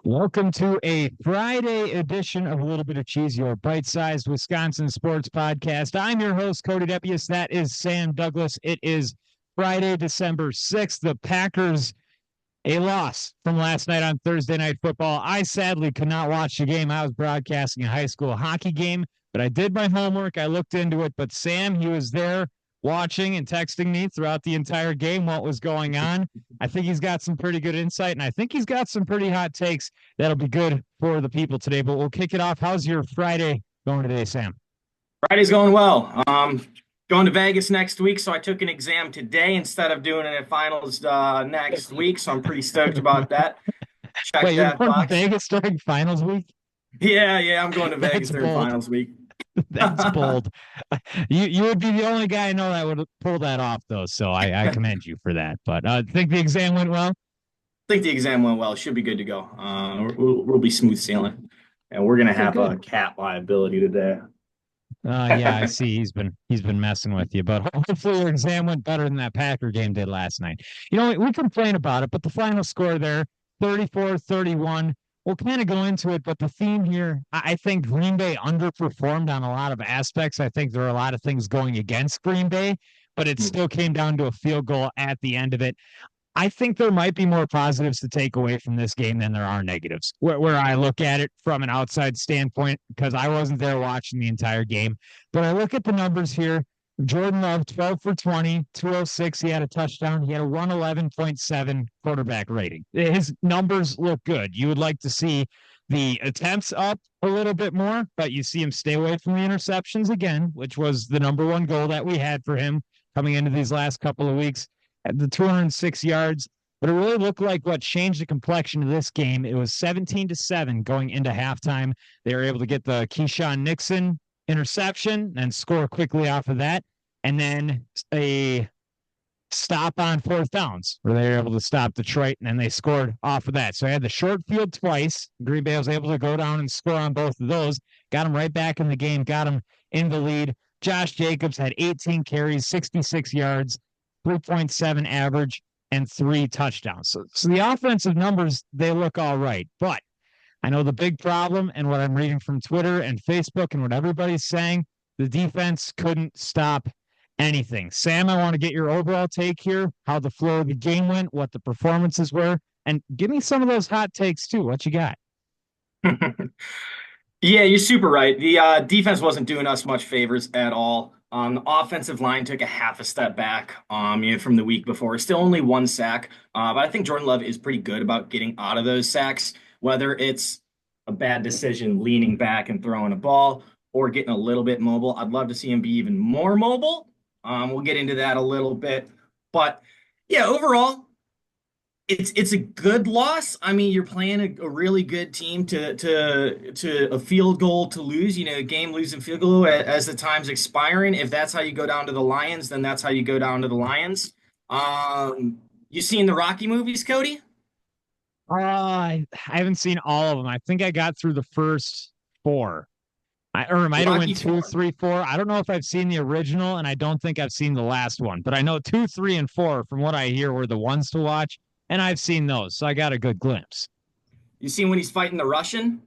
Welcome to a Friday edition of A Little Bit of Cheese, your bite-sized Wisconsin sports podcast. I'm your host, Cody Depius. That is Sam Douglas. It is Friday, December 6th. The Packers, a loss from last night on Thursday Night Football. I sadly could not watch the game. I was broadcasting a high school hockey game, but I did my homework. I looked into it, but Sam, he was there watching and texting me throughout the entire game what was going on. I think he's got some pretty good insight, and I think he's got some pretty hot takes that'll be good for the people today. But we'll kick it off. How's your Friday going today, Sam? Friday's going well. Going to Vegas next week, so I took an exam today instead of doing it at finals next week. So I'm pretty stoked about that. Check Wait, you're that going to box. Vegas during finals week? Yeah, I'm going to Vegas That's during bold. finals week. That's bold. You would be the only guy I know that would pull that off, though. So I commend you for that. But I think the exam went well. Think the exam went well. Should be good to go. We'll be smooth sailing, and we're gonna Okay, have good. a cat liability today. Yeah, I see. He's been messing with you, but hopefully your exam went better than that Packer game did last night. We complain about it, but the final score there, 34-31. We'll kind of go into it, but the theme here, I think Green Bay underperformed on a lot of aspects. I think there are a lot of things going against Green Bay, but it still came down to a field goal at the end of it. I think there might be more positives to take away from this game than there are negatives. Where I look at it from an outside standpoint, because I wasn't there watching the entire game, but I look at the numbers here. Jordan Love, 12 for 20, 206. He had a touchdown. He had a 111.7 quarterback rating. His numbers look good. You would like to see the attempts up a little bit more, but you see him stay away from the interceptions again, which was the number one goal that we had for him coming into these last couple of weeks at the 206 yards. But it really looked like what changed the complexion of this game. It was 17-7 going into halftime. They were able to get the Keyshawn Nixon interception and score quickly off of that. And then a stop on fourth downs where they were able to stop Detroit, and then they scored off of that. So I had the short field twice. Green Bay was able to go down and score on both of those. Got them right back in the game, got them in the lead. Josh Jacobs had 18 carries, 66 yards, 3.7 average, and 3 touchdowns. So the offensive numbers, they look all right. But I know the big problem, and what I'm reading from Twitter and Facebook and what everybody's saying, the defense couldn't stop anything. Sam, I want to get your overall take here, how the flow of the game went, what the performances were, and give me some of those hot takes too. What you got? Yeah, you're super right. The defense wasn't doing us much favors at all. The offensive line took a half a step back, from the week before. Still only one sack, but I think Jordan Love is pretty good about getting out of those sacks, whether it's a bad decision leaning back and throwing a ball or getting a little bit mobile. I'd love to see him be even more mobile. We'll get into that a little bit, but yeah, overall, it's a good loss. I mean, you're playing a really good team to a field goal to lose, a game losing field goal as the time's expiring. If that's how you go down to the Lions, then that's how you go down to the Lions. You seen the Rocky movies, Cody? I haven't seen all of them. I think I got through the first 4. Or it might have Rocky went two, 4. three, 4. I don't know if I've seen the original, and I don't think I've seen the last one. But I know 2, 3, and 4, from what I hear, were the ones to watch, and I've seen those, so I got a good glimpse. You seen when he's fighting the Russian?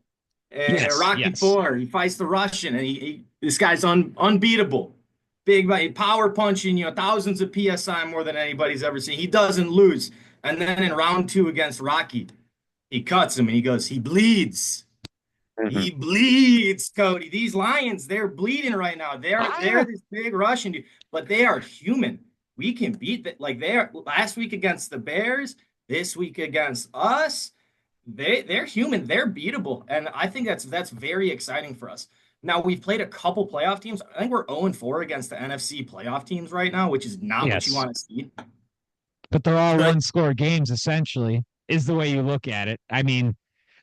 Yes, Rocky yes. 4, he fights the Russian, and this guy's unbeatable. Big power punching, thousands of PSI more than anybody's ever seen. He doesn't lose. And then in round 2 against Rocky, he cuts him and he goes, he bleeds. Mhm. He bleeds, Cody. These Lions, they're bleeding right now. They're Ah, this big Russian dude, but they are human. We can beat that. Like they are last week against the Bears, this week against us. They're human. They're beatable, and I think that's very exciting for us. Now we've played a couple playoff teams. I think we're 0-4 against the NFC playoff teams right now, which is not what you yes, want to see. but they're all But one-score games, essentially, is the way you look at it. I mean,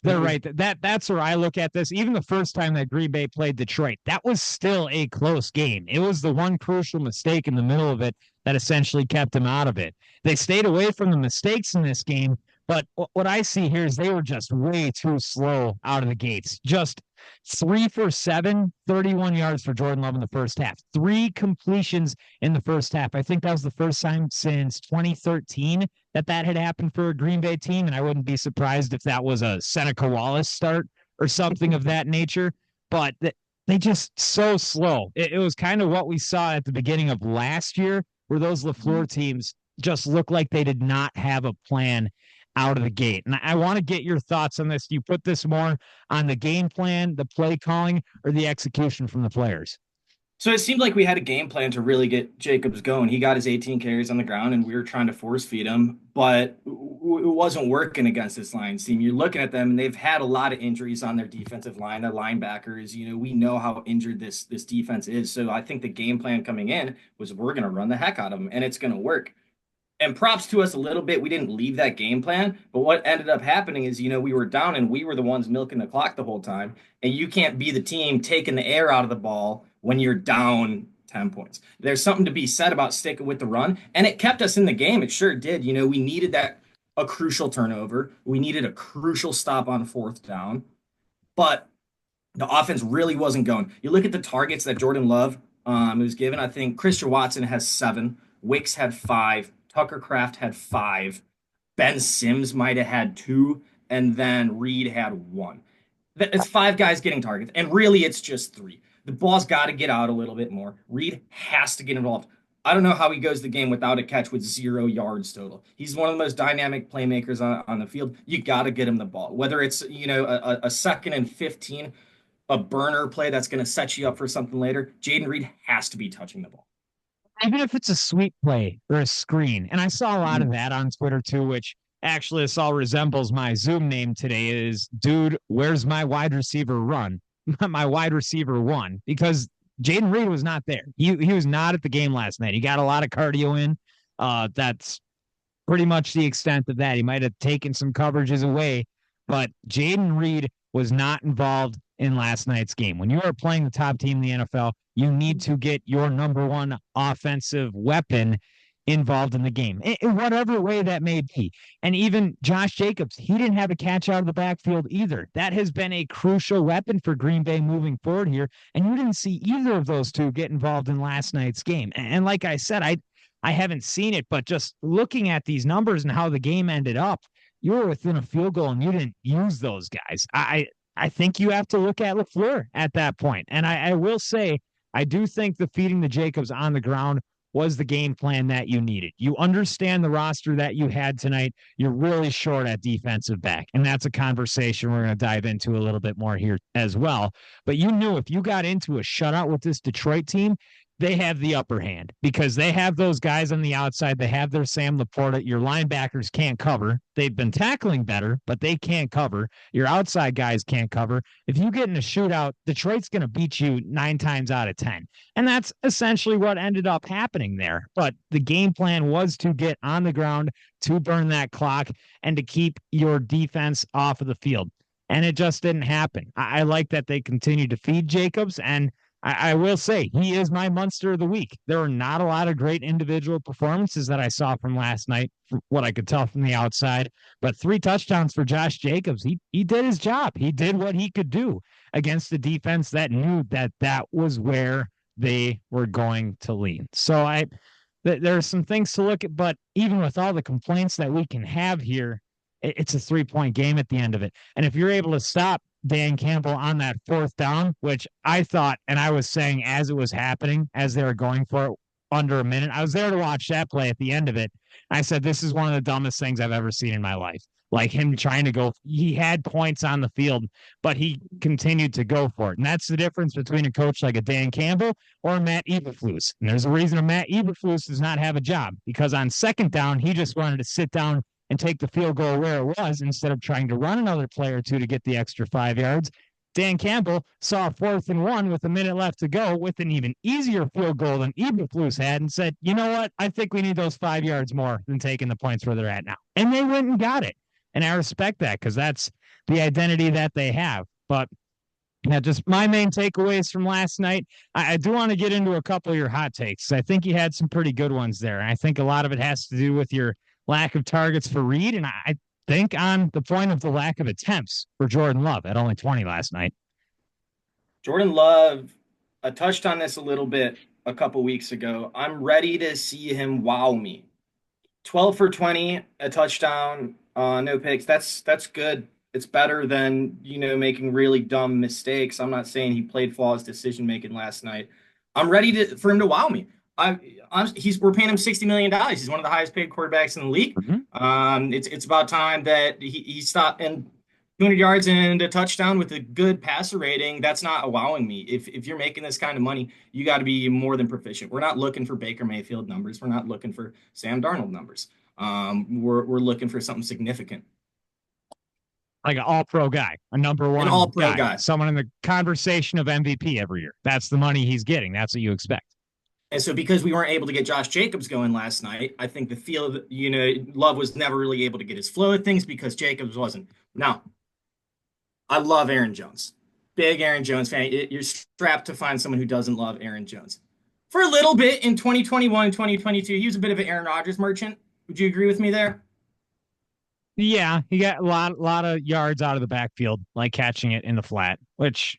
they're mhm, right. That's where I look at this. Even the first time that Green Bay played Detroit, that was still a close game. It was the one crucial mistake in the middle of it that essentially kept them out of it. They stayed away from the mistakes in this game, but what I see here is they were just way too slow out of the gates. Just 3 for 7, 31 yards for Jordan Love in the first half. 3 completions in the first half. I think that was the first time since 2013 that had happened for a Green Bay team, and I wouldn't be surprised if that was a Seneca Wallace start or something of that nature. But they just so slow. It was kind of what we saw at the beginning of last year, where those LaFleur teams just looked like they did not have a plan out of the gate. And I want to get your thoughts on this. Do you put this more on the game plan, the play calling, or the execution from the players? So it seemed like we had a game plan to really get Jacobs going. He got his 18 carries on the ground, and we were trying to force feed him, but it wasn't working against this Lions team. You're looking at them, and they've had a lot of injuries on their defensive line, their linebackers. We know how injured this defense is. So I think the game plan coming in was we're going to run the heck out of them, and it's going to work. And props to us a little bit. We didn't leave that game plan, but what ended up happening is, we were down and we were the ones milking the clock the whole time. And you can't be the team taking the air out of the ball when you're down 10 points. There's something to be said about sticking with the run, and it kept us in the game. It sure did. We needed a crucial turnover. We needed a crucial stop on fourth down, but the offense really wasn't going. You look at the targets that Jordan Love was given. I think Christian Watson has 7. Wicks had 5. Tucker Kraft had 5. Ben Sims might have had 2. And then Reed had 1. It's 5 guys getting targets. And really, it's just 3. The ball's got to get out a little bit more. Reed has to get involved. I don't know how he goes the game without a catch with 0 yards total. He's one of the most dynamic playmakers on the field. You got to get him the ball. Whether it's, a 2nd and 15, a burner play that's going to set you up for something later, Jaden Reed has to be touching the ball. Even if it's a sweep play or a screen. And I saw a lot of that on Twitter too, which actually this all resembles my Zoom name today is, dude, where's my wide receiver run? My wide receiver 1, because Jaden Reed was not there. He was not at the game last night. He got a lot of cardio in. That's pretty much the extent of that. He might have taken some coverages away, but Jaden Reed was not involved in last night's game. When you are playing the top team in the NFL, you need to get your number 1 offensive weapon involved in the game, in whatever way that may be. And even Josh Jacobs, he didn't have a catch out of the backfield either. That has been a crucial weapon for Green Bay moving forward here. And you didn't see either of those two get involved in last night's game. And like I said, I haven't seen it, but just looking at these numbers and how the game ended up, you were within a field goal and you didn't use those guys. I think you have to look at LaFleur at that point. And I will say, I do think the feeding the Jacobs on the ground was the game plan that you needed. You understand the roster that you had tonight. You're really short at defensive back. And that's a conversation we're going to dive into a little bit more here as well. But you knew if you got into a shutout with this Detroit team, they have the upper hand because they have those guys on the outside. They have their Sam Laporta. Your linebackers can't cover. They've been tackling better, but they can't cover. Your outside guys can't cover. If you get in a shootout, Detroit's going to beat you 9 times out of 10. And that's essentially what ended up happening there. But the game plan was to get on the ground, to burn that clock, and to keep your defense off of the field. And it just didn't happen. I like that they continued to feed Jacobs, and I will say he is my monster of the week. There are not a lot of great individual performances that I saw from last night, from what I could tell from the outside, but 3 touchdowns for Josh Jacobs. He did his job. He did what he could do against the defense that knew that was where they were going to lean. So there are some things to look at, but even with all the complaints that we can have here, it's a 3-point game at the end of it. And if you're able to stop Dan Campbell on that 4th down, which I thought, and I was saying as it was happening, as they were going for it under a minute, I was there to watch that play at the end of it. I said, this is one of the dumbest things I've ever seen in my life. Like him trying to go, he had points on the field, but he continued to go for it. And that's the difference between a coach like a Dan Campbell or a Matt Eberflus. And there's a reason a Matt Eberflus does not have a job, because on 2nd down, he just wanted to sit down and take the field goal where it was instead of trying to run another play or 2 to get the extra 5 yards. Dan Campbell saw 4th and 1 with a minute left to go with an even easier field goal than Eberflus had and said, you know what? I think we need those 5 yards more than taking the points where they're at now. And they went and got it. And I respect that because that's the identity that they have. But yeah, just my main takeaways from last night. I do want to get into a couple of your hot takes. I think you had some pretty good ones there. And I think a lot of it has to do with your lack of targets for Reed. And I think on the point of the lack of attempts for Jordan Love at only 20 last night. Jordan Love, I touched on this a little bit a couple weeks ago. I'm ready to see him wow me. 12 for 20, a touchdown, no picks. That's good. It's better than, making really dumb mistakes. I'm not saying he played flawless decision making last night. I'm ready for him to wow me. We're paying him $60 million. He's one of the highest paid quarterbacks in the league. Mhm. It's about time that he stopped, and 200 yards and a touchdown with a good passer rating. That's not wowing me. If you're making this kind of money, you got to be more than proficient. We're not looking for Baker Mayfield numbers. We're not looking for Sam Darnold numbers. We're looking for something significant. Like an all-pro guy, a number An one all-pro guy, guy. someone in the conversation of MVP every year. That's the money he's getting. That's what you expect. And so because we weren't able to get Josh Jacobs going last night, I think the field, Love was never really able to get his flow of things because Jacobs wasn't. Now, I love Aaron Jones. Big Aaron Jones fan. You're strapped to find someone who doesn't love Aaron Jones. For a little bit in 2021 and 2022, he was a bit of an Aaron Rodgers merchant. Would you agree with me there? Yeah, he got a lot of yards out of the backfield, like catching it in the flat, which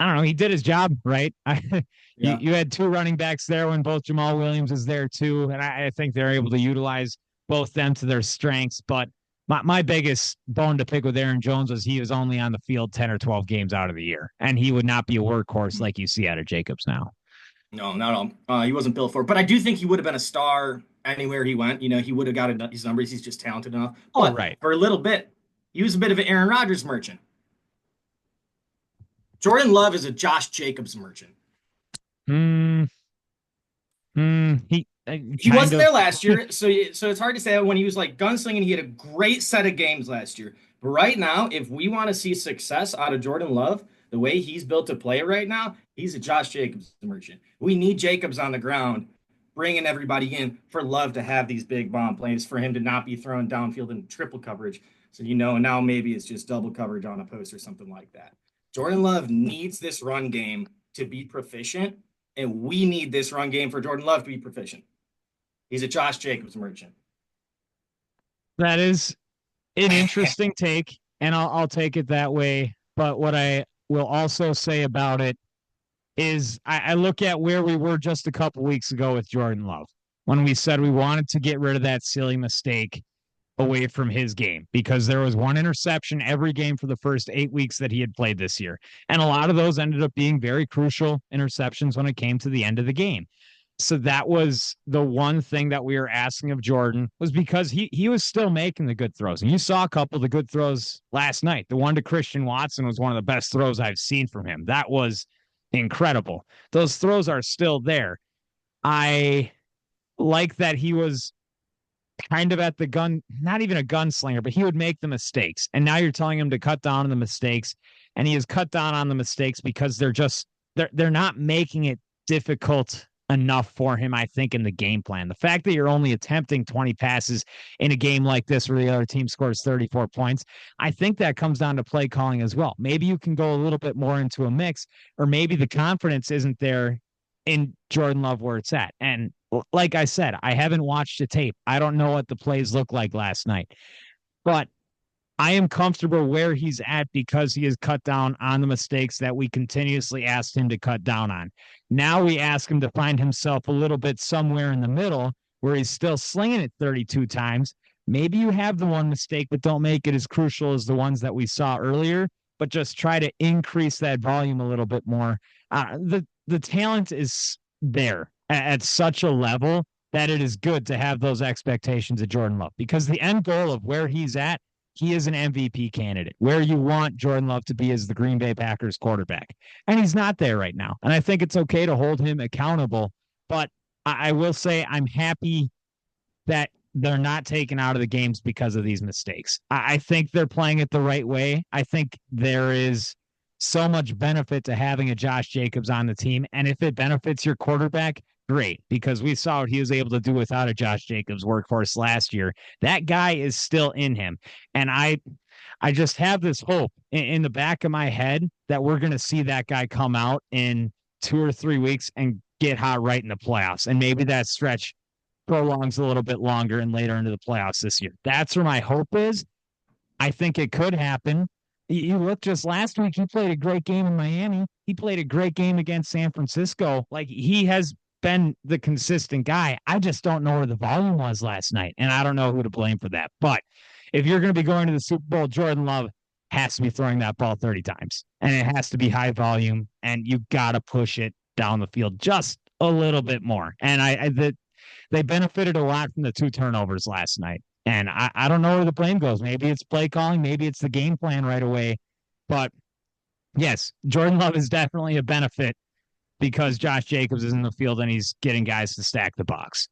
I don't know. He did his job, right? Yeah. You had two running backs there when both Jamal Williams is there too, and I think they're able to utilize both them to their strengths. But my biggest bone to pick with Aaron Jones was he was only on the field 10 or 12 games out of the year, and he would not be a workhorse like you see out of Jacobs now. No, not at all. He wasn't built for it. But I do think he would have been a star anywhere he went. He would have got his numbers. He's just talented enough. Oh, But right. for a little bit, he was a bit of an Aaron Rodgers merchant. Jordan Love is a Josh Jacobs merchant. Hmm. He He kind wasn't of. there last year, so it's hard to say when he was like gunslinging. He had a great set of games last year. But right now, if we want to see success out of Jordan Love, the way he's built to play right now, he's a Josh Jacobs merchant. We need Jacobs on the ground, bringing everybody in for Love to have these big bomb plays, for him to not be thrown downfield in triple coverage. So now maybe it's just double coverage on a post or something like that. Jordan Love needs this run game to be proficient, and we need this run game for Jordan Love to be proficient. He's a Josh Jacobs merchant. That is an interesting take, and I'll take it that way. But what I will also say about it is I look at where we were just a couple weeks ago with Jordan Love when we said we wanted to get rid of that silly mistake away from his game because there was one interception every game for the first 8 weeks that he had played this year. And a lot of those ended up being very crucial interceptions when it came to the end of the game. So that was the one thing that we were asking of Jordan, was because he was still making the good throws. And you saw a couple of the good throws last night. The one to Christian Watson was one of the best throws I've seen from him. That was incredible. Those throws are still there. I like that he was kind of at the gun, not even a gunslinger, but he would make the mistakes. And now you're telling him to cut down on the mistakes. And he has cut down on the mistakes because they're not making it difficult enough for him, I think, in the game plan. The fact that you're only attempting 20 passes in a game like this where the other team scores 34 points, I think that comes down to play calling as well. Maybe you can go a little bit more into a mix, or maybe the confidence isn't there in Jordan Love where it's at. And like I said, I haven't watched the tape. I don't know what the plays looked like last night, but I am comfortable where he's at because he has cut down on the mistakes that we continuously asked him to cut down on. Now we ask him to find himself a little bit somewhere in the middle where he's still slinging it 32 times. Maybe you have the one mistake, but don't make it as crucial as the ones that we saw earlier, but just try to increase that volume a little bit more. The talent is there at such a level that it is good to have those expectations of Jordan Love, because the end goal of where he's at, he is an MVP candidate. Where you want Jordan Love to be as the Green Bay Packers quarterback. And he's not there right now. And I think it's okay to hold him accountable. But I will say I'm happy that they're not taken out of the games because of these mistakes. I think they're playing it the right way. I think there is so much benefit to having a Josh Jacobs on the team. And if it benefits your quarterback, great, because we saw what he was able to do without a Josh Jacobs workhorse last year. That guy is still in him. And I just have this hope in the back of my head that we're going to see that guy come out in 2 or 3 weeks and get hot right in the playoffs. And maybe that stretch prolongs a little bit longer and later into the playoffs this year. That's where my hope is. I think it could happen. You look just last week, he played a great game in Miami. He played a great game against San Francisco. Like he has been the consistent guy. I just don't know where the volume was last night. And I don't know who to blame for that. But if you're going to be going to the Super Bowl, Jordan Love has to be throwing that ball 30 times. And it has to be high volume. And you got to push it down the field just a little bit more. And they benefited a lot from the 2 turnovers last night. And I don't know where the blame goes. Maybe it's play calling. Maybe it's the game plan right away. But yes, Jordan Love is definitely a benefit because Josh Jacobs is in the field and he's getting guys to stack the box.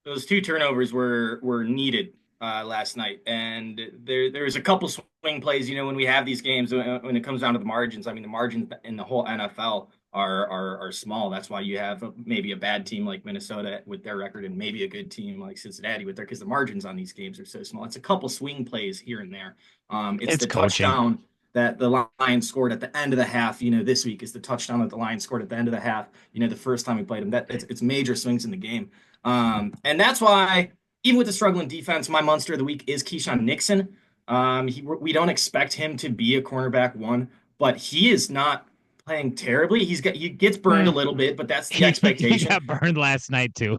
Those 2 turnovers were needed last night, and there's a couple swing plays. When we have these games, when it comes down to the margins, I mean, the margins in the whole NFL are small. That's why you have maybe a bad team like Minnesota with their record, and maybe a good team like Cincinnati with their, because the margins on these games are so small. It's a couple swing plays here and there. It's the coaching. Touchdown that the Lions scored at the end of the half. This week is the touchdown that the Lions scored at the end of the half. The first time we played them, it's major swings in the game. And that's why, even with the struggling defense, my monster of the week is Keyshawn Nixon. We don't expect him to be a cornerback 1, but he is not playing terribly. He gets burned a little bit, but that's the expectation. He got burned last night too.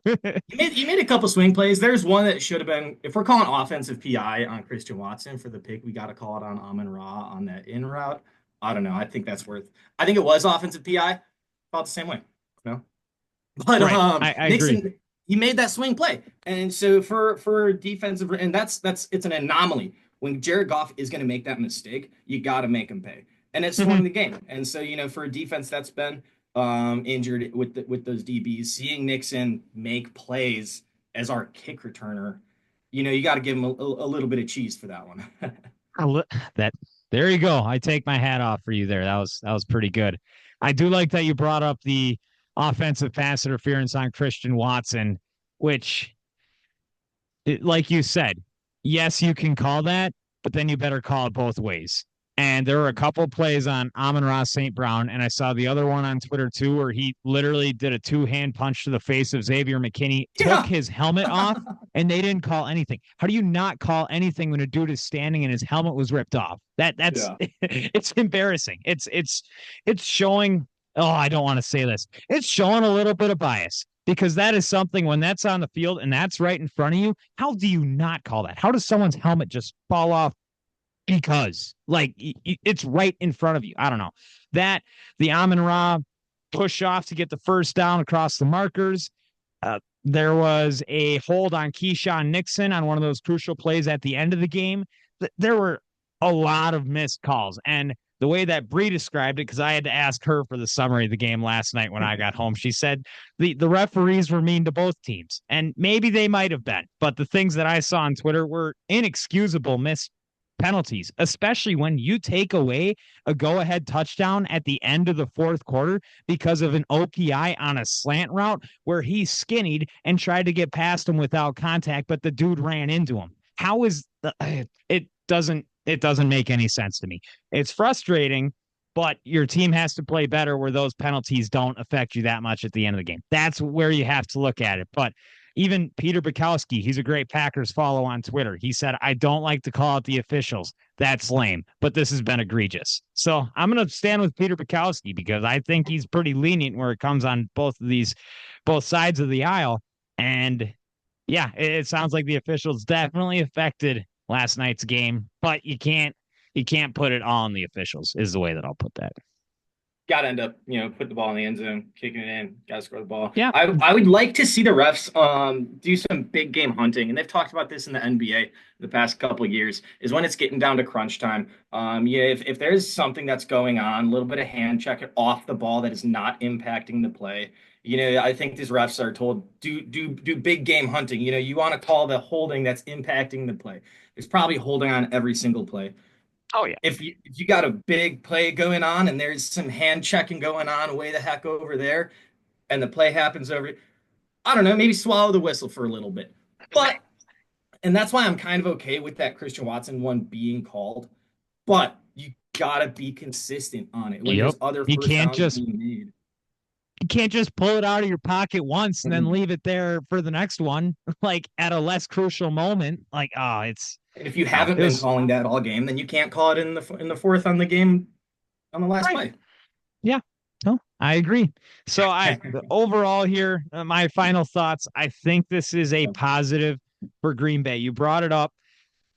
He made a couple swing plays. There's one that should have been, if we're calling offensive PI on Christian Watson for the pick, we got to call it on Amon-Ra on that in route. I don't know. I think it was offensive PI. About the same way. No. But right. I Nixon, agree. he made that swing play. And so for defensive, and it's an anomaly. When Jared Goff is going to make that mistake, you got to make him pay. And it's swung the game. And so, for a defense that's been injured with those DBs, seeing Nixon make plays as our kick returner, you got to give him a little bit of cheese for that one. There you go. I take my hat off for you there. That was pretty good. I do like that you brought up the offensive pass interference on Christian Watson, which, like you said, yes, you can call that, but then you better call it both ways. And there were a couple plays on Amon-Ra St. Brown, and I saw the other one on Twitter too, where he literally did a 2-hand punch to the face of Xavier McKinney, took his helmet off, and they didn't call anything. How do you not call anything when a dude is standing and his helmet was ripped off? That's It's embarrassing. It's showing. Oh, I don't want to say this. It's showing a little bit of bias, because that is something, when that's on the field and that's right in front of you, how do you not call that? How does someone's helmet just fall off? Because it's right in front of you. I don't know. That the Amon-Ra push off to get the first down across the markers. There was a hold on Keyshawn Nixon on one of those crucial plays at the end of the game. There were a lot of missed calls. And the way that Bree described it, because I had to ask her for the summary of the game last night when I got home, she said the referees were mean to both teams. And maybe they might have been. But the things that I saw on Twitter were inexcusable missed penalties, especially when you take away a go-ahead touchdown at the end of the fourth quarter because of an OPI on a slant route where he skinnied and tried to get past him without contact, but the dude ran into him. How is it doesn't make any sense to me. It's frustrating, but your team has to play better where those penalties don't affect you that much at the end of the game. That's where you have to look at it. But even Peter Bukowski, he's a great Packers follow on Twitter. He said, I don't like to call out the officials. That's lame, but this has been egregious. So I'm going to stand with Peter Bukowski because I think he's pretty lenient where it comes on both sides of the aisle. And yeah, it sounds like the officials definitely affected last night's game, but you can't put it all on the officials is the way that I'll put that. Got to end up, put the ball in the end zone, kicking it in, got to score the ball. Yeah. I would like to see the refs do some big game hunting, and they've talked about this in the NBA the past couple of years, is when it's getting down to crunch time. If there's something that's going on, a little bit of hand check it off the ball that is not impacting the play. I think these refs are told, do big game hunting. You want to call the holding that's impacting the play. There's probably holding on every single play. Oh, yeah. If you got a big play going on and there's some hand checking going on way the heck over there and the play happens over, I don't know, maybe swallow the whistle for a little bit. And that's why I'm kind of okay with that Christian Watson one being called. But you got to be consistent on it. When there's other first downs being made. You can't just pull it out of your pocket once and then leave it there for the next one, like at a less crucial moment. Like, If you No, haven't it been was calling that all game, then you can't call it in the fourth on the game on the last right. play. Yeah. No, I agree. So the overall here, my final thoughts, I think this is a positive for Green Bay. You brought it up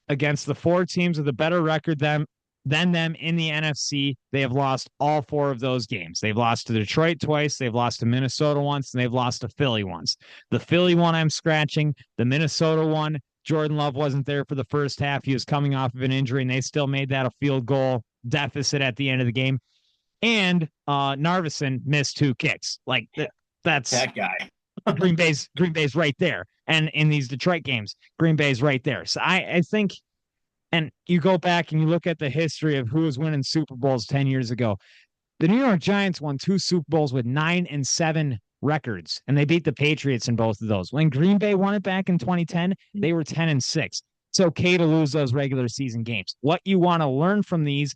against the four teams with a better record than them in the NFC. They have lost all four of those games. They've lost to Detroit twice, they've lost to Minnesota once, and they've lost to Philly once. The Philly one I'm scratching, the Minnesota one, Jordan Love wasn't there for the first half. He was coming off of an injury, and they still made that a field goal deficit at the end of the game. And Narvison missed two kicks. Like that's That guy. Green Bay's right there. And in these Detroit games, Green Bay's right there. So I think, and you go back and you look at the history of who was winning Super Bowls 10 years ago. The New York Giants won two Super Bowls with 9-7 records, and they beat the Patriots in both of those. When Green Bay won it back in 2010, they were 10-6. It's okay to lose those regular season games. What you want to learn from these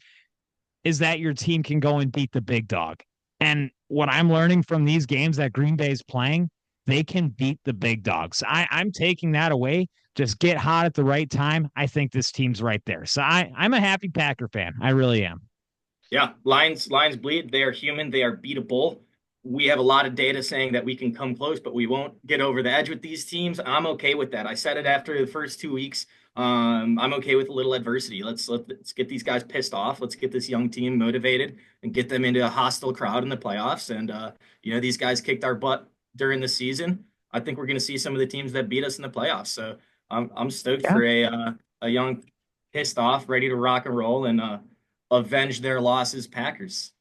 is that your team can go and beat the big dog. And what I'm learning from these games that Green Bay's playing, they can beat the big dogs. I'm taking that away. Just get hot at the right time. I think this team's right there. So I'm a happy Packer fan. I really am. Yeah, Lions bleed. They are human. They are beatable. We have a lot of data saying that we can come close, but we won't get over the edge with these teams. I'm okay with that. I said it after the first 2 weeks. I'm okay with a little adversity. Let's get these guys pissed off. Let's get this young team motivated and get them into a hostile crowd in the playoffs. And these guys kicked our butt during the season. I think we're going to see some of the teams that beat us in the playoffs. So I'm stoked Yeah. for a young, pissed off, ready to rock and roll and avenge their losses Packers.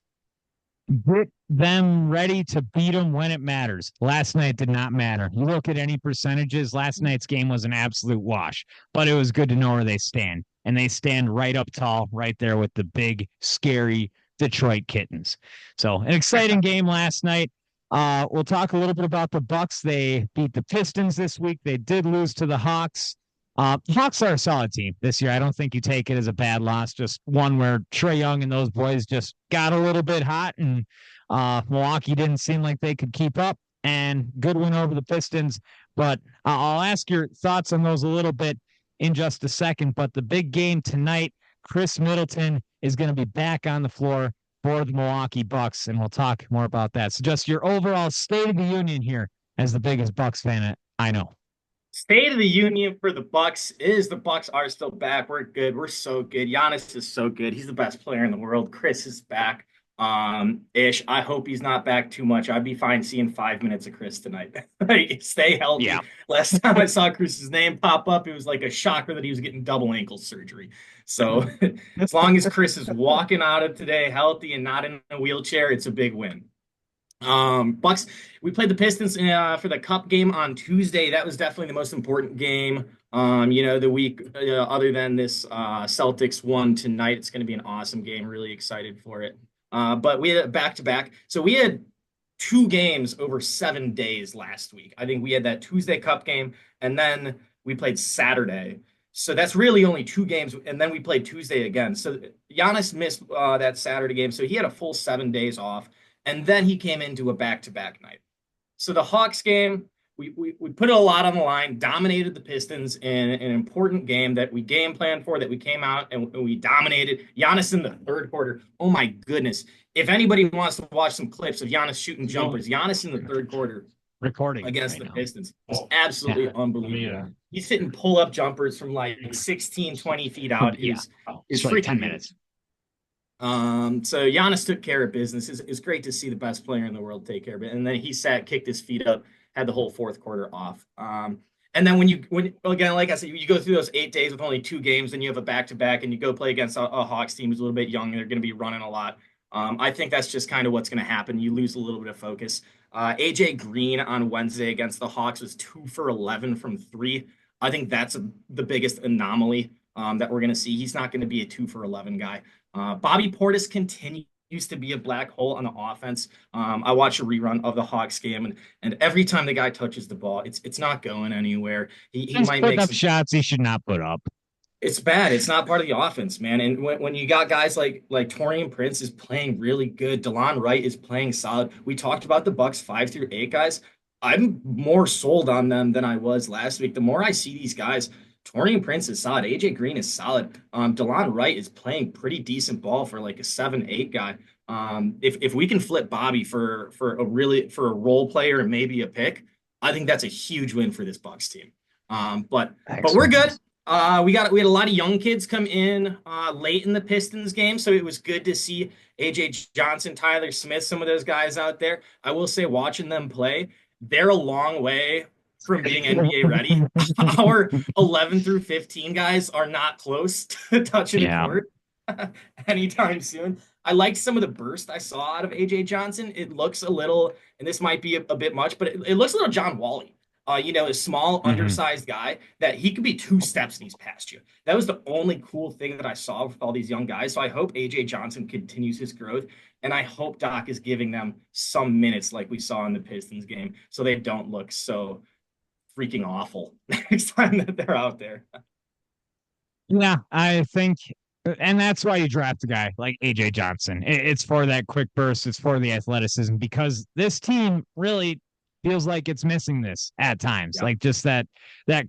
Get them ready to beat them when it matters. Last night did not matter. You look at any percentages, last night's game was an absolute wash, but it was good to know where they stand. And they stand right up tall, right there with the big, scary Detroit Kittens. So an exciting game last night. We'll talk a little bit about the Bucks. They beat the Pistons this week. They did lose to the Hawks. Hawks are a solid team this year. I don't think you take it as a bad loss, just one where Trae Young and those boys just got a little bit hot, and Milwaukee didn't seem like they could keep up. And good win over the Pistons. But I'll ask your thoughts on those a little bit in just a second. But the big game tonight, Khris Middleton is going to be back on the floor for the Milwaukee Bucks, and we'll talk more about that. So just your overall state of the union here as the biggest Bucks fan I know. State of the union for the Bucks is the Bucks are still back. We're good. We're so good. Giannis is so good. He's the best player in the world. Khris is back. Ish. I hope he's not back too much. I'd be fine seeing 5 minutes of Khris tonight. Stay healthy. Yeah. Last time I saw Chris's name pop up, it was like a shocker that he was getting double ankle surgery. So as long as Khris is walking out of today healthy and not in a wheelchair, it's a big win. Bucks, we played the Pistons for the Cup game on Tuesday. That was definitely the most important game. The week other than this Celtics won tonight. It's going to be an awesome game. Really excited for it. But we had back to back. So we had two games over 7 days last week. I think we had that Tuesday Cup game, and then we played Saturday. So that's really only two games, and then we played Tuesday again. So Giannis missed that Saturday game, so he had a full 7 days off. And then he came into a back-to-back night. So the Hawks game, we put a lot on the line, dominated the Pistons in an important game that we game planned for, that we came out and we dominated. Giannis in the third quarter. Oh my goodness. If anybody wants to watch some clips of Giannis shooting jumpers, Giannis in the third quarter Recording against right the now. Pistons is absolutely unbelievable. Yeah. He's hitting pull-up jumpers from like 16, 20 feet out. Is like 10 minutes. So Giannis took care of business. It's great to see the best player in the world take care of it. And then he kicked his feet up, had the whole fourth quarter off. And then when again, like I said, you go through those 8 days with only two games, and you have a back-to-back, and you go play against a Hawks team who's a little bit young, and they're going to be running a lot. I think that's just kind of what's going to happen. You lose a little bit of focus. AJ Green on Wednesday against the Hawks was 2 for 11 from three. I think that's the biggest anomaly that we're going to see. He's not going to be a 2 for 11 guy. Bobby Portis continues to be a black hole on the offense. I watch a rerun of the Hawks game, and every time the guy touches the ball, it's not going anywhere. He might put make up shots he should not put up. It's bad. It's not part of the offense, man. And when you got guys like Taurean Prince is playing really good, DeLon Wright is playing solid. We talked about the Bucks 5-8 guys. I'm more sold on them than I was last week. The more I see these guys, Torian Prince is solid. AJ Green is solid. DeLon Wright is playing pretty decent ball for like a 7-8 guy. If we can flip Bobby for a role player and maybe a pick, I think that's a huge win for this Bucks team. But we're good. Excellent. We had a lot of young kids come in late in the Pistons game, so it was good to see AJ Johnson, Tyler Smith, some of those guys out there. I will say, watching them play, they're a long way from being NBA ready. Our 11 through 15 guys are not close to touching a Yeah. court anytime soon. I liked some of the burst I saw out of AJ Johnson. It looks a little, and this might be a bit much, but it looks a little John Wally. A small, Mhm. undersized guy that he could be 2 steps and he's past you. That was the only cool thing that I saw with all these young guys. So I hope AJ Johnson continues his growth, and I hope Doc is giving them some minutes like we saw in the Pistons game, so they don't look so freaking awful next time that they're out there. Yeah, I think, and that's why you draft a guy like AJ Johnson. It's for that quick burst, it's for the athleticism, because this team really feels like it's missing this at times, Yeah. like just that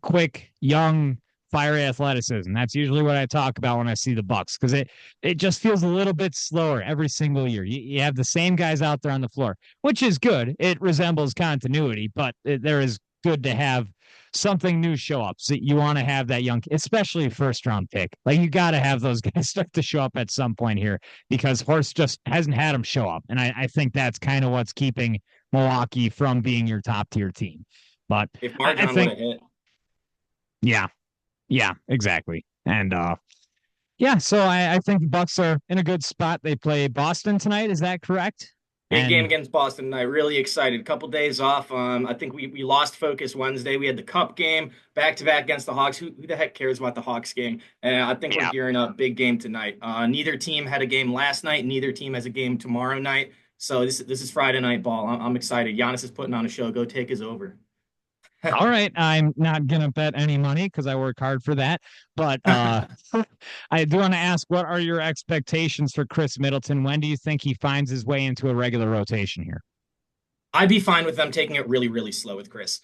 quick, young, fiery athleticism. That's usually what I talk about when I see the Bucks, because it just feels a little bit slower every single year. You have the same guys out there on the floor, which is good. It resembles continuity, but there is good to have something new show up. So you want to have that young, especially first round pick. Like you got to have those guys start to show up at some point here, because Horst just hasn't had them show up. And I think that's kind of what's keeping Milwaukee from being your top tier team. But If I Marjon would think, have hit, yeah, yeah, exactly. And yeah, so I think the Bucks are in a good spot. They play Boston tonight. Is that correct? big game And against Boston tonight. Really excited. A couple days off. I think we lost focus Wednesday. We had the Cup game back to back against the Hawks. Who the heck cares about the Hawks game? And I think we're yeah, gearing up. Big game tonight. Neither team had a game last night. Neither team has a game tomorrow night. So this is Friday night ball. I'm excited. Giannis is putting on a show. Go take his over. all right, I'm not gonna bet any money because I work hard for that. But I do want to ask, what are your expectations for Khris Middleton? When do you think he finds his way into a regular rotation here? I'd be fine with them taking it really, really slow with Khris.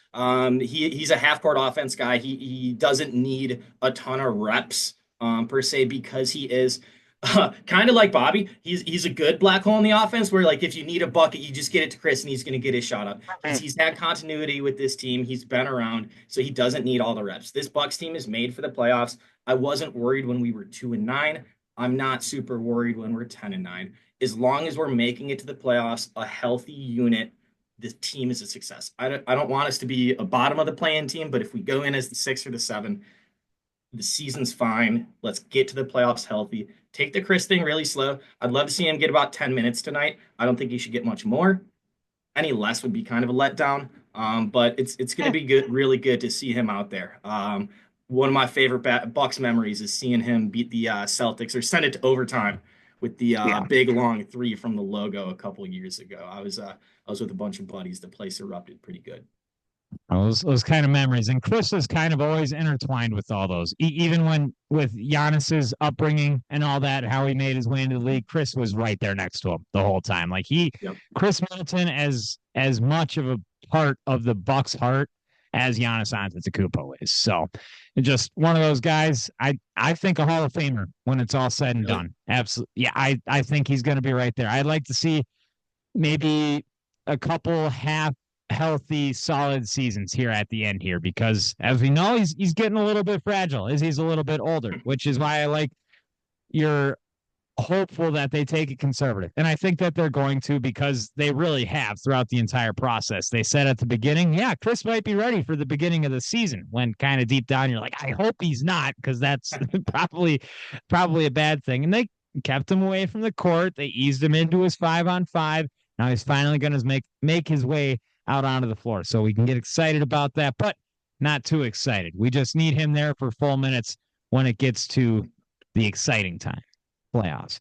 He's a half court offense guy. He doesn't need a ton of reps per se because he is kind of like Bobby. He's a good black hole in the offense where like if you need a bucket, you just get it to Khris and he's going to get his shot up. He's had continuity with this team. He's been around, so he doesn't need all the reps. This Bucks team is made for the playoffs. I wasn't worried when we were 2-9. I'm not super worried when we're 10-9. As long as we're making it to the playoffs, a healthy unit, the team is a success. I don't want us to be a bottom of the playing team, but if we go in as the 6 or the 7, the season's fine. Let's get to the playoffs healthy. Take the Khris thing really slow. I'd love to see him get about 10 minutes tonight. I don't think he should get much more. Any less would be kind of a letdown. But it's going to be good, really good to see him out there. One of my favorite Bucks memories is seeing him beat the Celtics or send it to overtime with the Yeah. big long three from the logo a couple years ago. I was with a bunch of buddies. The place erupted pretty good. Those kind of memories. And Khris is kind of always intertwined with all those. Even when with Giannis's upbringing and all that, how he made his way into the league, Khris was right there next to him the whole time. Like Yep. Khris Middleton, as much of a part of the Bucks' heart as Giannis Antetokounmpo is. So just one of those guys. I think a Hall of Famer when it's all said and Really? done. Absolutely. Yeah, I think he's going to be right there. I'd like to see maybe a couple half healthy, solid seasons here at the end here, because as we know, he's getting a little bit fragile as he's a little bit older, which is why I like you're hopeful that they take it conservative. And I think that they're going to, because they really have throughout the entire process. They said at the beginning, yeah, Khris might be ready for the beginning of the season, when kind of deep down you're like, I hope he's not, because that's probably a bad thing. And they kept him away from the court. They eased him into his 5-on-5. Now he's finally going to make his way out onto the floor. So we can get excited about that, but not too excited. We just need him there for full minutes when it gets to the exciting time, playoffs.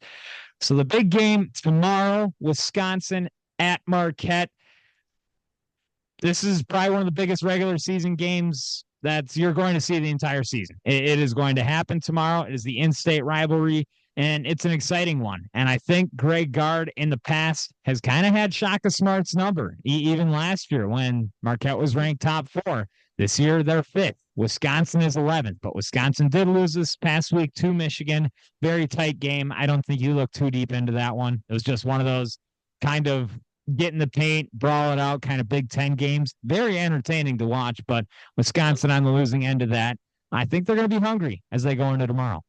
So the big game tomorrow, Wisconsin at Marquette. This is probably one of the biggest regular season games that you're going to see the entire season. It is going to happen tomorrow. It is the in-state rivalry, and it's an exciting one. And I think Greg Gard in the past has kind of had Shaka Smart's number. Even last year when Marquette was ranked top 4, This year, they're fifth. Wisconsin is 11th, but Wisconsin did lose this past week to Michigan. Very tight game. I don't think you look too deep into that one. It was just one of those kind of get in the paint, brawl it out kind of Big Ten games. Very entertaining to watch, but Wisconsin on the losing end of that. I think they're going to be hungry as they go into tomorrow.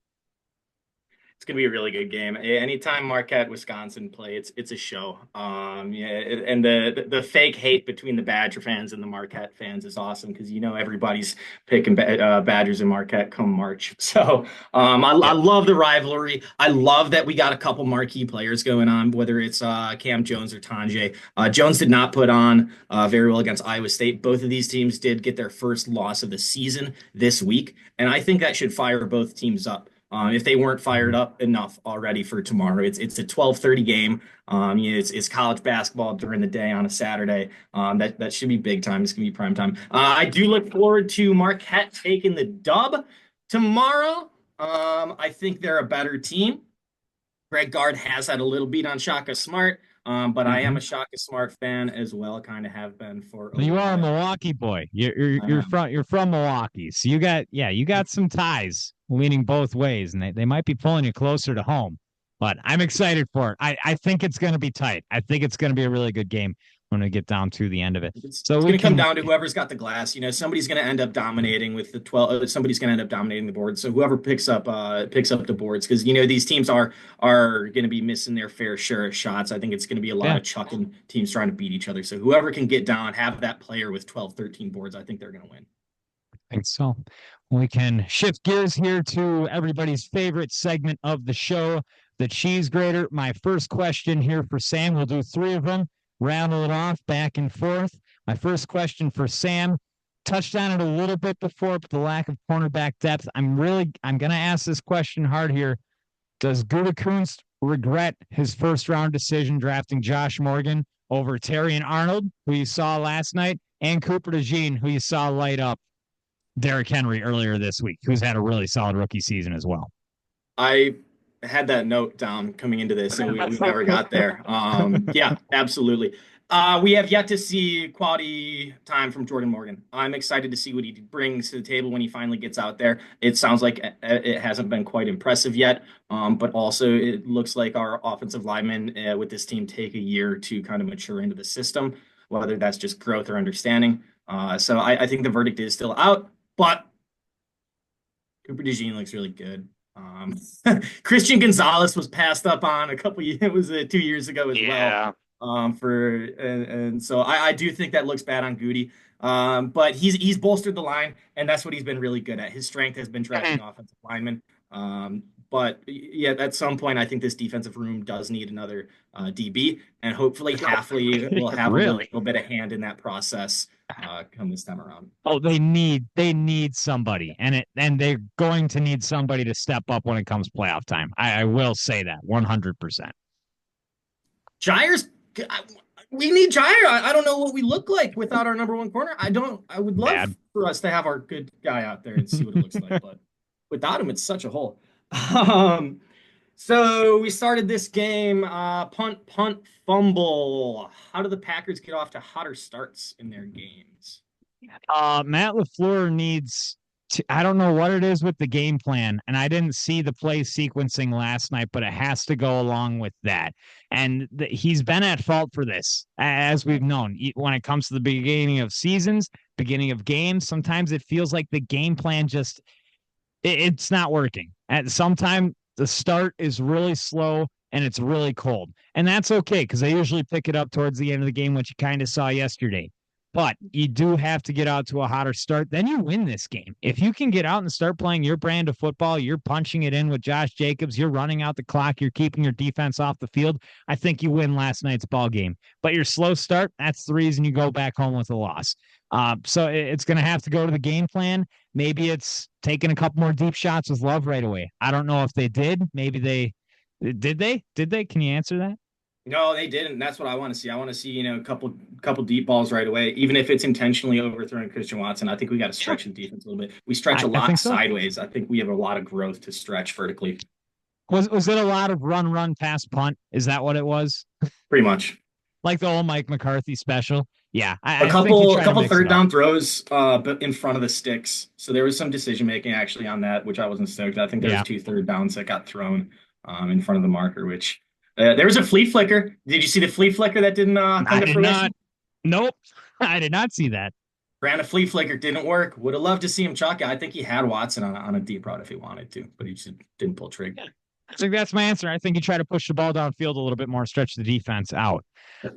It's gonna be a really good game. Anytime Marquette, Wisconsin play, it's a show. Yeah, and the fake hate between the Badger fans and the Marquette fans is awesome because everybody's picking Badgers and Marquette come March. So I Yep. love the rivalry. I love that we got a couple marquee players going on, whether it's Cam Jones or Tanjay. Jones did not put on very well against Iowa State. Both of these teams did get their first loss of the season this week, and I think that should fire both teams up. If they weren't fired up enough already for tomorrow, it's a 12:30 game. It's college basketball during the day on a Saturday. That should be big time. It's gonna be prime time. I do look forward to Marquette taking the dub tomorrow. I think they're a better team. Greg Gard has had a little beat on Shaka Smart, but I am a Shaka Smart fan as well. Kind of have been for a Well, you are a while. Milwaukee boy. You're from Milwaukee, so you got some ties leaning both ways, and they might be pulling you closer to home. But I'm excited for it. I think it's going to be tight. I think it's going to be a really good game when we get down to the end of it. So It's we going to come can, down to whoever's got the glass. Somebody's going to end up dominating with the 12. Somebody's going to end up dominating the board. So whoever picks up the boards, because these teams are going to be missing their fair share of shots. I think it's going to be a lot yeah, of chucking teams trying to beat each other. So whoever can get down, have that player with 12, 13 boards, I think they're going to win. I think so. We can shift gears here to everybody's favorite segment of the show, the cheese grater. My first question here for Sam. We'll do three of them, roundle it off back and forth. My first question for Sam, touched on it a little bit before, but the lack of cornerback depth. I'm going to ask this question hard here. Does Gutekunst regret his first round decision drafting Josh Morgan over Terry and Arnold, who you saw last night, and Cooper DeJean, who you saw light up Derrick Henry earlier this week, who's had a really solid rookie season as well? I had that note down coming into this, and we never got there. Yeah, absolutely. We have yet to see quality time from Jordan Morgan. I'm excited to see what he brings to the table when he finally gets out there. It sounds like it hasn't been quite impressive yet, but also it looks like our offensive linemen with this team take a year to kind of mature into the system, whether that's just growth or understanding. So I think the verdict is still out, but Cooper DeJean looks really good. Um, Christian Gonzalez was passed up on a couple years, it was 2 years ago as well. And so I do think that looks bad on Goody. But he's bolstered the line, and that's what he's been really good at. His strength has been drafting offensive linemen. But yeah, at some point, I think this defensive room does need another DB, and hopefully Hafley will have a Really? little bit of hand in that process come this time around. Oh, they need somebody, and they're going to need somebody to step up when it comes playoff time. I will say that 100%. Gyres, we need Gyre. I don't know what we look like without our number one corner. I would love Bad. for us to have our good guy out there and see what it looks like, but without him, it's such a hole. Um, so we started this game, punt, fumble. How do the Packers get off to hotter starts in their games? Matt LaFleur needs to, I don't know what it is with the game plan, and I didn't see the play sequencing last night, but it has to go along with that. And he's been at fault for this, as we've known. When it comes to the beginning of seasons, beginning of games, sometimes it feels like the game plan just it's not working. At some time, the start is really slow and it's really cold. And that's okay because they usually pick it up towards the end of the game, which you kind of saw yesterday. But you do have to get out to a hotter start. Then you win this game. If you can get out and start playing your brand of football, you're punching it in with Josh Jacobs, you're running out the clock, you're keeping your defense off the field. I think you win last night's ball game. But your slow start, that's the reason you go back home with a loss. So it's going to have to go to the game plan. Maybe it's taking a couple more deep shots with Love right away. I don't know if they did. Maybe they did. They? Can you answer that? No, they didn't. That's what I want to see. I want to see, a couple deep balls right away, even if it's intentionally overthrowing Christian Watson. I think we got to stretch the defense a little bit. We stretch a I lot think so. sideways. I think we have a lot of growth to stretch vertically, Was it a lot of run, pass, punt? Is that what it was? pretty much. Like the old Mike McCarthy special. Yeah, A I think you couple, a try to couple mix it third up. down throws, but in front of the sticks. So there was some decision making actually on that, which I wasn't stoked. I think there was Yeah, two third downs that got thrown in front of the marker. Which there was a flea flicker. Did you see the flea flicker that didn't come I to did not. fruition? Nope, I did not see that. Ran a flea flicker, didn't work. Would have loved to see him chalk it. I think he had Watson on a deep route if he wanted to, but he just didn't pull trigger. Yeah. I think that's my answer. I think you try to push the ball downfield a little bit more, stretch the defense out.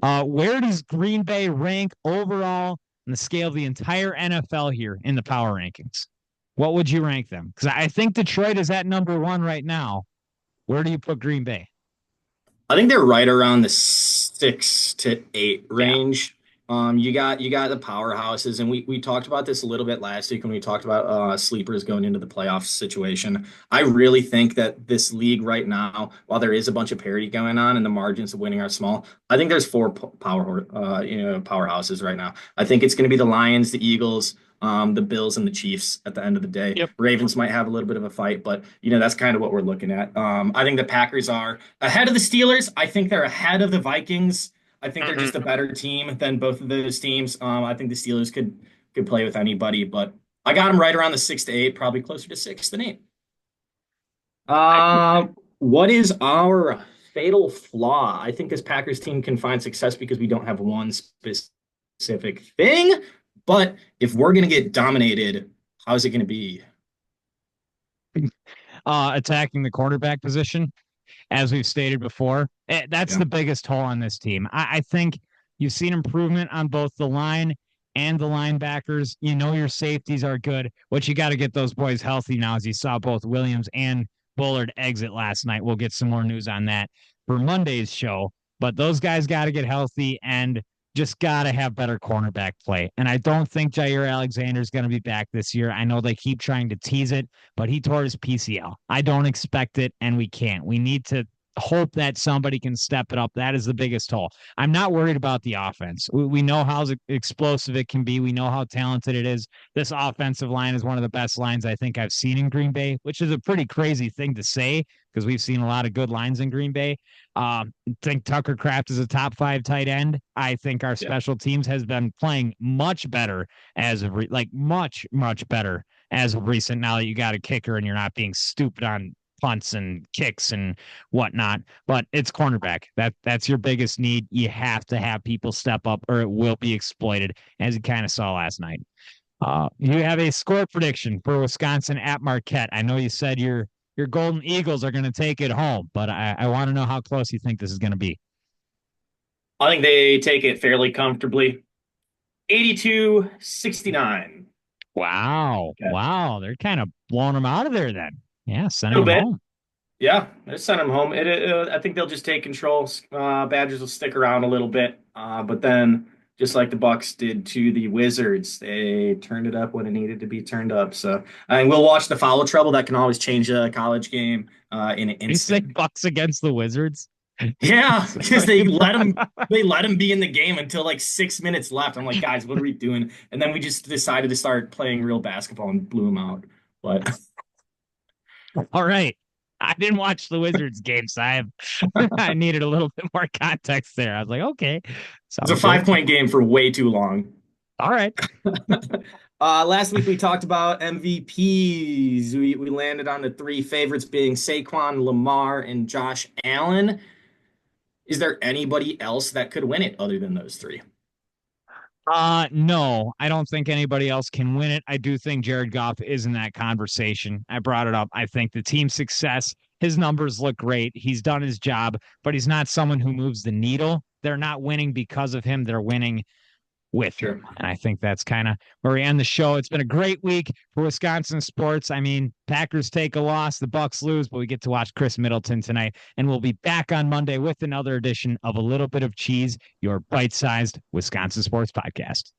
Where does Green Bay rank overall on the scale of the entire NFL here in the power rankings? What would you rank them? Because I think Detroit is at number one right now. Where do you put Green Bay? I think they're right around the 6 to 8 Yeah. range. You got the powerhouses, and we talked about this a little bit last week when we talked about sleepers going into the playoff situation. I really think that this league right now, while there is a bunch of parity going on and the margins of winning are small, I think there's four powerhouses right now. I think it's going to be the Lions, the Eagles, the Bills, and the Chiefs at the end of the day. Yep. Ravens might have a little bit of a fight, but that's kind of what we're looking at. I think the Packers are ahead of the Steelers. I think they're ahead of the Vikings. I think they're just a better team than both of those teams. I think the Steelers could play with anybody, but I got them right around the 6 to 8, probably closer to 6 than 8. What is our fatal flaw? I think this Packers team can find success because we don't have one specific thing. But if we're going to get dominated, how is it going to be? Attacking the quarterback position, as we've stated before. That's Yeah. the biggest hole on this team. I think you've seen improvement on both the line and the linebackers. You know your safeties are good. What you got to get those boys healthy now, as you saw both Williams and Bullard exit last night. We'll get some more news on that for Monday's show. But those guys got to get healthy and just got to have better cornerback play. And I don't think Jair Alexander is going to be back this year. I know they keep trying to tease it, but he tore his PCL. I don't expect it, and we can't. We need to hope that somebody can step it up. That is the biggest hole. I'm not worried about the offense. We know how explosive it can be. We know how talented it is. This offensive line is one of the best lines I think I've seen in Green Bay, which is a pretty crazy thing to say because we've seen a lot of good lines in Green Bay. I think Tucker Kraft is a top 5 tight end. I think our special teams has been playing much better as of much, much better as of recent. Now that you got a kicker and you're not being stupid on punts and kicks and whatnot, but it's cornerback. That's your biggest need. You have to have people step up or it will be exploited, as you kind of saw last night. You have a score prediction for Wisconsin at Marquette. I know you said your Golden Eagles are going to take it home, but I want to know how close you think this is going to be. I think they take it fairly comfortably. 82-69. Wow. Okay. Wow. They're kind of blowing them out of there then. Yeah, sending them home. Yeah, they're sending them home. I think they'll just take control. Badgers will stick around a little bit, but then just like the Bucks did to the Wizards, they turned it up when it needed to be turned up. So, and we'll watch the foul trouble that can always change a college game in an instant. You say Bucks against the Wizards? Yeah, because they let him be in the game until like 6 minutes left. I'm like, guys, what are we doing? And then we just decided to start playing real basketball and blew him out. But all right. I didn't watch the Wizards game, so I needed a little bit more context there. I was like, okay. It's a 5-point game for way too long. All right. Last week we talked about MVPs. We landed on the 3 favorites being Saquon, Lamar, and Josh Allen. Is there anybody else that could win it other than those 3? No, I don't think anybody else can win it. I do think Jared Goff is in that conversation. I brought it up. I think the team's success, his numbers look great. He's done his job, but he's not someone who moves the needle. They're not winning because of him. They're winning with him. And I think that's kind of where we end the show. It's been a great week for Wisconsin sports. I mean, Packers take a loss, the Bucks lose, but we get to watch Khris Middleton tonight. And we'll be back on Monday with another edition of A Little Bit of Cheese, your bite-sized Wisconsin sports podcast.